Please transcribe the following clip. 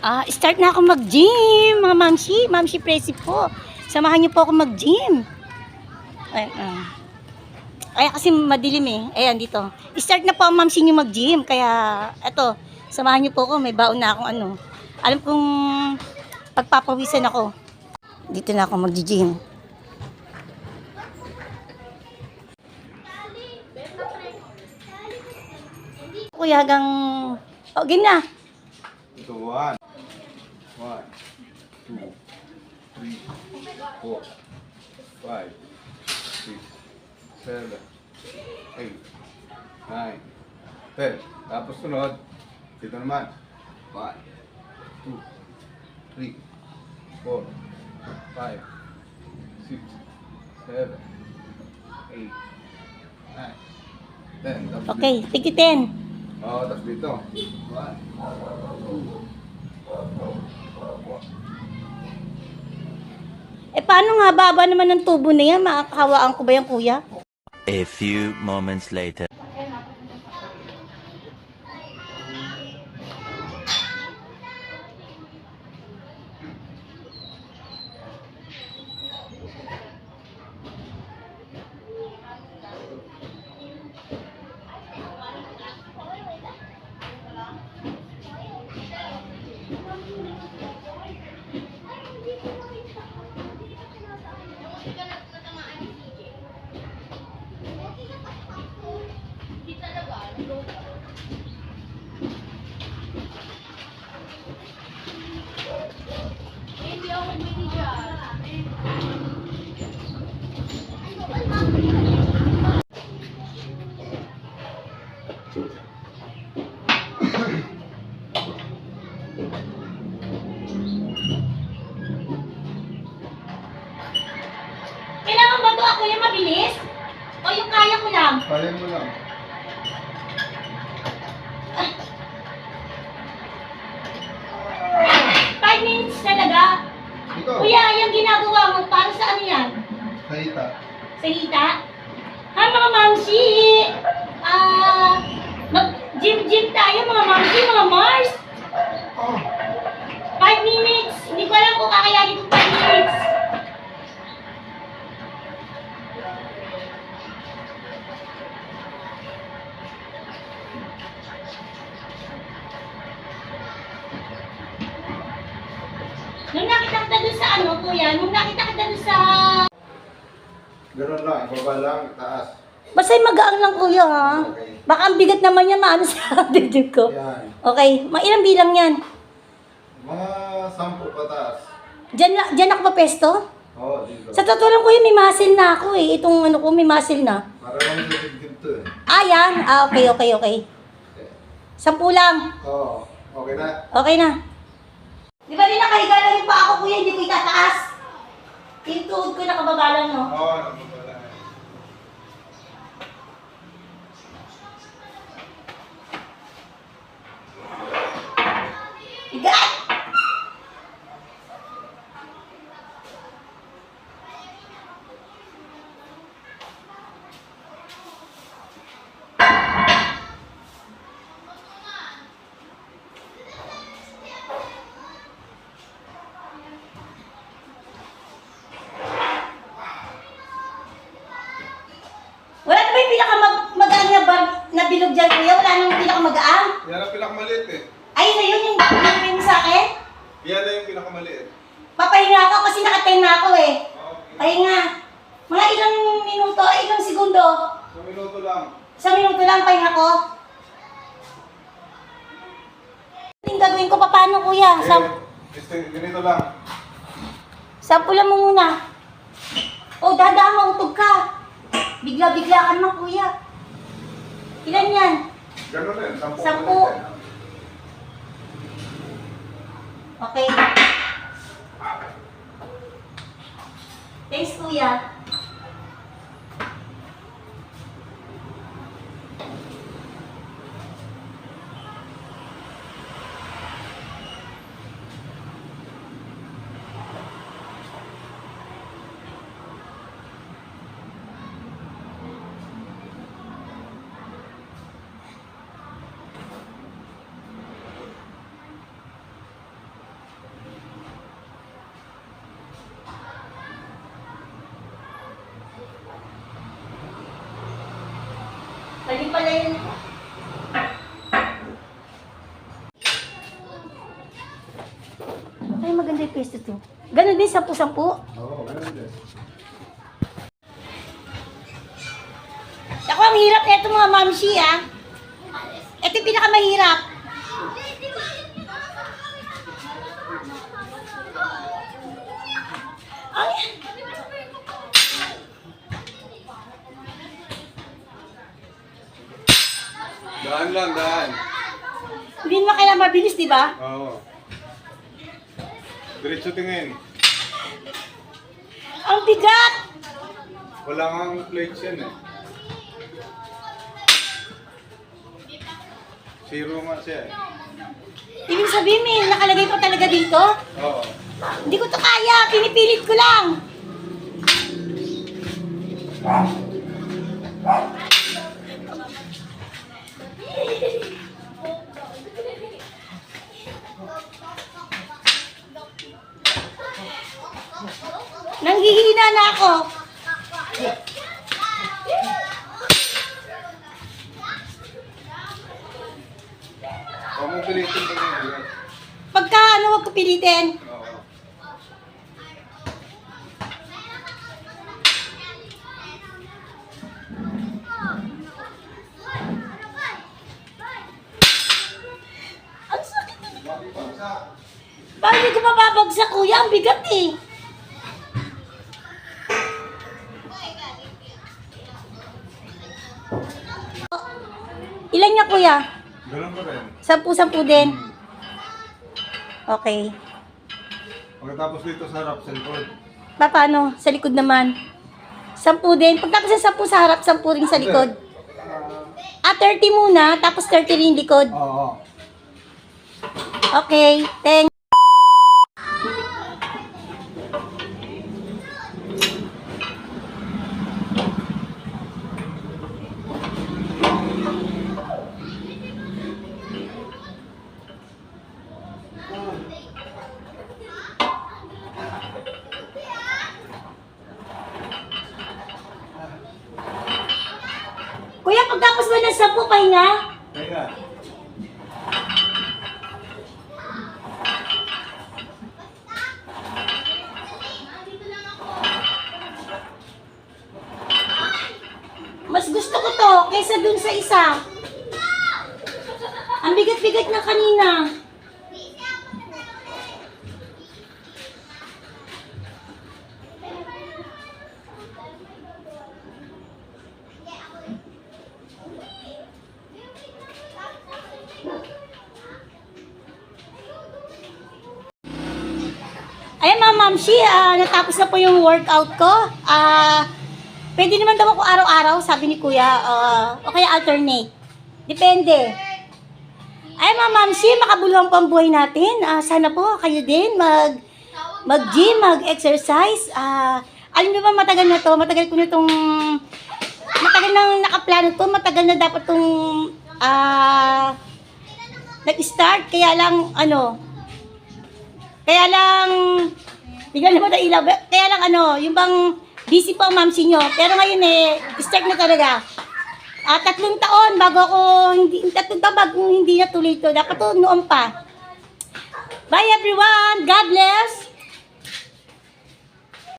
Start na ako mag-gym, mga mamsi. Mamsi Presi po. Samahan niyo po ako mag-gym. Ay, kasi madilim eh. Ayan, dito. Start na po ang mamsi niyo mag-gym. Kaya, eto, samahan niyo po ako. May baon na akong ano. Alam kong pagpapawisan ako. Dito na ako mag-gym. Kuya, hanggang... Oh, game na. Ito, 1, 2, 3, 4, 5, 6, 7, 8, 9, 10. Tapos sunod, dito naman. 1, 2, 3, 4, 5, 6, 7, 8, 9, 10. Tapos Okay, take it 10. Oo, tapos dito. 1, 2, Paano nga baba naman ng tubo na yan? Makakahawaan ko ba yan, kuya? A few moments later. Kailangan ba ito ako yung mabilis? O yung kaya ko lang? Kaya mo lang. Five minutes talaga. Ito. Kuya, yung ginagawa mo, para sa ano yan? Kahita. Sa hita? Ha, mga mamsi? Mag-gym-gym tayo, mga mamsi, mga Mars. 5 minutes. Hindi ko alam kung kakayanin ko 5 minutes. Nung nakita kita dun sa ano, kuya, nung nakita kita dun sa... Ganun lang, ibaba lang, taas. Basta yung magaang lang, kuya, ha? Okay. Baka ang bigat naman yan, maano sa dibdib ko. Yan. Okay, ilang bilang yan? Mga 10 pataas. Diyan ako mapesto? Oo, dito. Sa totoo lang, kuya, may muscle na ako eh. Itong ano ko, may muscle na. Para lang sa dibdib to eh. Yan. Okay. 10 lang. Oo, okay na. Okay na. Di ba din nakahiga lang yung paa ko, kuya, hindi ko itataas. Yung tuhod ko nakababa lang, no? Oo, nakabala. Higaan! Wala na ba yung pinakamagaan na bilog dyan, kuya? Wala nang pinakamagaan? Yan ang pinakamaliit eh. Ay, na yun yung binibigay mo sa akin? Yan na yung pinakamaliit. Papahinga ako kasi naka-10 na ako eh. Okay. Pahinga. Mga ilang minuto, ilang segundo. 1 minuto lang. 1 minuto lang pahinga ko. Yung gagawin ko, paano kuya? Ganito lang. Sampulan mo muna. O, dadaan, mautog ka. Bigla-bigla ka naman, kuya. Ilan yan? Ganun rin, 10 10. Okay. Thanks, kuya. 200 pesos to. Ganun din, 10-10. Oo, ganun din. Ako, ang hirap nito mga mamsi, ah. Ito yung pinakamahirap. Ay, Daan lang, daan. hindi naman kailangan mabilis, di ba? Oo. Diretso tingin. Ang bigat! Wala kang plates yan eh. Zero nga siya eh. Ibig sabihin, may nakalagay pa talaga dito. Oo. Hindi ko to kaya, pinipilit ko lang. Nanghihina na ako. Huwag mong pilitin pa rin. Pagka ano, wag ko pilitin. Oo. Ang sakit na. Bakit hindi ko mababagsak, kuya? Ang bigat eh. Ilan niya, kuya? Ganun pa rin. 10-10 din. Okay. Pagkatapos dito sa harap, sa likod. Paano? Sa likod naman. 10 din. Pagtapos ng 10 sa harap, 10 rin sa likod. 30 muna, tapos 30 rin likod. Oo. Okay, thanks. Kuya, pagtapos mo ng 10, pahinga? Kaya. Mas gusto ko to kaysa dun sa isa. Ang bigat-bigat na kanina. Ayan mga mamsi, natapos na po yung workout ko. Pwede naman daw ako araw-araw, sabi ni kuya, o kaya alternate. Depende. Ay mga mamsi, makabuluhan po ang buhay natin. Sana po kayo din mag-gym, mag-exercise. Alam niyo ba matagal na to, matagal nang nakaplano to, matagal na dapat tong nag-start, kaya lang bigla naman na ilaw. Kaya lang yung bang busy pa ang mamsi nyo. Pero ngayon start na talaga. 3 taon bago hindi natuloy ito. Dapat to noon pa. Bye everyone! God bless!